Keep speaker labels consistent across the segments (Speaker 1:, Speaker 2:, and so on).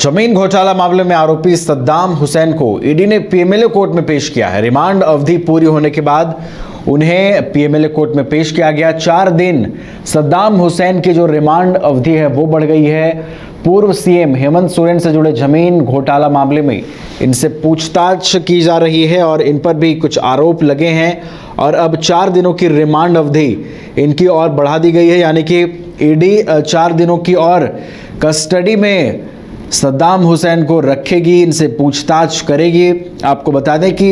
Speaker 1: जमीन घोटाला मामले में आरोपी सद्दाम हुसैन को ईडी ने पीएमएलए कोर्ट में पेश किया है। रिमांड अवधि पूरी होने के बाद उन्हें पीएमएलए कोर्ट में पेश किया गया। 4 दिन सद्दाम हुसैन की जो रिमांड अवधि है वो बढ़ गई है। पूर्व सीएम हेमंत सोरेन से जुड़े जमीन घोटाला मामले में इनसे पूछताछ की जा रही है और इन पर भी कुछ आरोप लगे हैं और अब 4 दिनों की रिमांड अवधि इनकी और बढ़ा दी गई है, यानी कि ईडी 4 दिनों की और कस्टडी में सद्दाम हुसैन को रखेगी, इनसे पूछताछ करेगी। आपको बता दें कि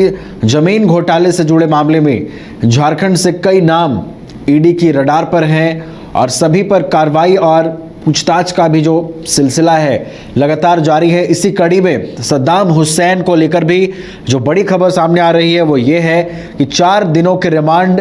Speaker 1: जमीन घोटाले से जुड़े मामले में झारखंड से कई नाम ईडी की रडार पर हैं और सभी पर कार्रवाई और पूछताछ का भी जो सिलसिला है लगातार जारी है। इसी कड़ी में सद्दाम हुसैन को लेकर भी जो बड़ी खबर सामने आ रही है वो ये है कि 4 दिनों के रिमांड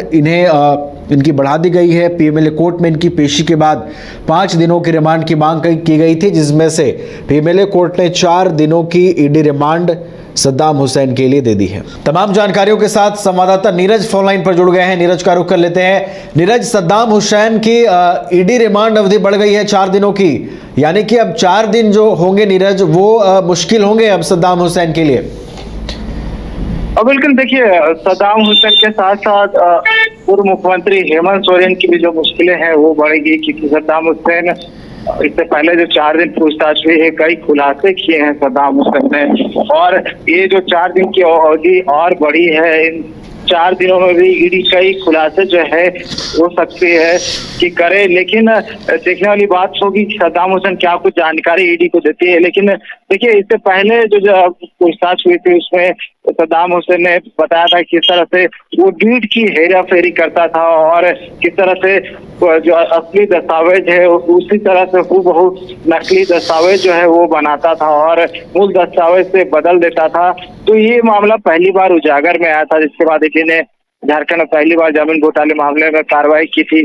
Speaker 1: इनकी बढ़ा दी गई है। पीएमएलए कोर्ट में इनकी पेशी के बाद 5 दिनों की रिमांड की मांग की गई थी, जिसमें से पीएमएलए कोर्ट ने 4 दिनों की ईडी रिमांड सद्दाम हुसैन के लिए दे दी है। तमाम जानकारियों के साथ संवाददाता नीरज फोन लाइन पर जुड़ गए हैं। नीरज का रुख कर लेते हैं। नीरज, सद्दाम हुसैन की ईडी रिमांड अवधि बढ़ गई है 4 दिनों की, यानी कि अब 4 दिन जो होंगे नीरज वो मुश्किल होंगे अब सद्दाम हुसैन के लिए।
Speaker 2: बिल्कुल, देखिए सद्दाम हुसैन के साथ साथ पूर्व मुख्यमंत्री हेमंत सोरेन की भी जो मुश्किलें हैं वो बढ़ेगी, क्योंकि सद्दाम हुसैन इससे पहले जो 4 दिन पूछताछ हुई है, कई खुलासे किए हैं सद्दाम हुसैन ने, और ये जो 4 दिन की अवधि और बढ़ी है, इन 4 दिनों में भी ईडी कई खुलासे जो है हो सकती है कि करे। लेकिन देखने वाली बात होगी कि सद्दाम हुसैन क्या कुछ जानकारी ईडी को देती है। लेकिन देखिए, इससे पहले जो पूछताछ हुई थी उसमें सद्दाम हुसैन ने बताया था किस तरह से वो डीड की हेरा फेरी करता था और किस तरह से जो असली दस्तावेज है उसी तरह से हूबहू नकली दस्तावेज जो है वो बनाता था और मूल दस्तावेज से बदल देता था। तो ये मामला पहली बार उजागर में आया था, जिसके बाद ईडी ने झारखंड में पहली बार जमीन घोटाले मामले में कार्रवाई की थी।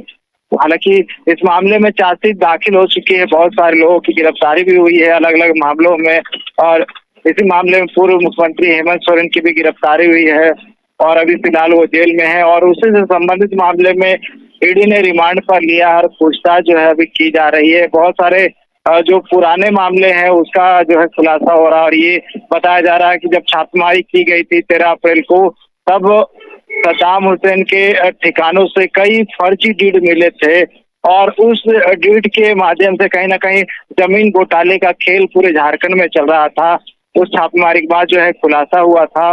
Speaker 2: हालांकि इस मामले में चार्जशीट दाखिल हो चुकी है, बहुत सारे लोगों की गिरफ्तारी भी हुई है अलग अलग मामलों में, और इसी मामले में पूर्व मुख्यमंत्री हेमंत सोरेन की भी गिरफ्तारी हुई है और अभी फिलहाल वो जेल में है। और उसी से संबंधित मामले में ईडी ने रिमांड पर लिया और पूछताछ जो है अभी की जा रही है। बहुत सारे जो पुराने मामले हैं उसका जो है खुलासा हो रहा है और ये बताया जा रहा है कि जब छापेमारी की गई थी 13 अप्रैल को, तब सद्दाम हुसैन के ठिकानों से कई फर्जी डीड मिले थे और उस डीड के माध्यम से कहीं ना कहीं जमीन घोटाले का खेल पूरे झारखंड में चल रहा था। उस छापेमारी के बाद जो है खुलासा हुआ था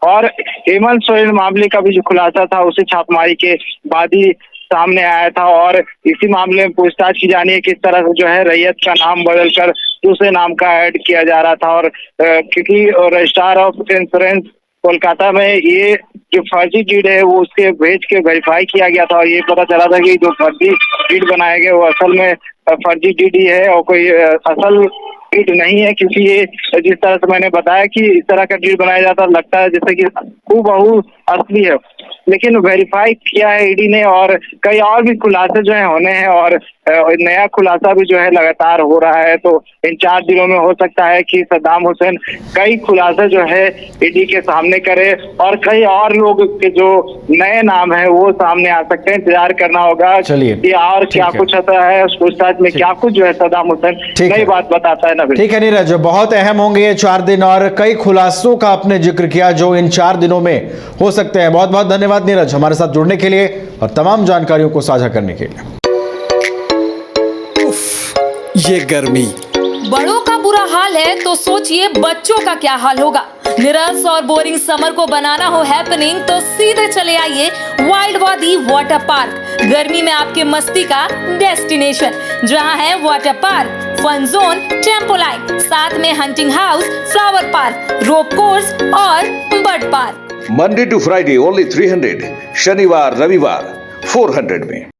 Speaker 2: और हेमंत सोरेन मामले का भी जो खुलासा था उसी छापेमारी के बाद ही सामने आया था। और इसी मामले में पूछताछ की जानी है किस तरह से जो है रैयत का नाम बदलकर दूसरे नाम का ऐड किया जा रहा था। और क्योंकि रजिस्ट्रार ऑफ इंश्योरेंस कोलकाता में ये जो फर्जी डीड है वो उसके भेज के वेरीफाई किया गया था और ये पता चला था कि जो फर्जी डीड बनाए गए वो असल में फर्जी डीड ही है और कोई असल डीड नहीं है। क्योंकि ये जिस तरह से मैंने बताया कि इस तरह का डीड बनाया जाता लगता है जैसे कि हूबहू असली है, लेकिन वेरीफाई किया है ईडी ने और कई और भी खुलासे जो है होने हैं और नया खुलासा भी जो है लगातार हो रहा है। तो इन 4 दिनों में हो सकता है कि सद्दाम हुसैन कई खुलासे जो है ईडी के सामने करे और कई और लोग के जो नए नाम है वो सामने आ सकते हैं। इंतजार करना होगा कि और क्या कुछ होता है उस पूछताछ में, क्या कुछ जो है सद्दाम हुसैन नई बात बताता है।
Speaker 1: ठीक है नीरज, बहुत अहम होंगे ये 4 दिन और कई खुलासों का आपने जिक्र किया जो इन 4 दिनों में हो सकते हैं। बहुत बहुत धन्यवाद नीरज हमारे साथ जुड़ने के लिए और तमाम जानकारियों को साझा करने के लिए।
Speaker 3: ये गर्मी,
Speaker 4: बड़ों का बुरा हाल है तो सोचिए बच्चों का क्या हाल होगा। निरस और बोरिंग समर को बनाना हो हैपनिंग तो सीधे चले आइए वाइल्ड वादी वाटर पार्क। गर्मी में आपके मस्ती का डेस्टिनेशन, जहां है water park, fun zone, tempo line, साथ में hunting house, flower park, rope course और bird park.
Speaker 5: Monday to Friday only 300, शनिवार रविवार 400 में।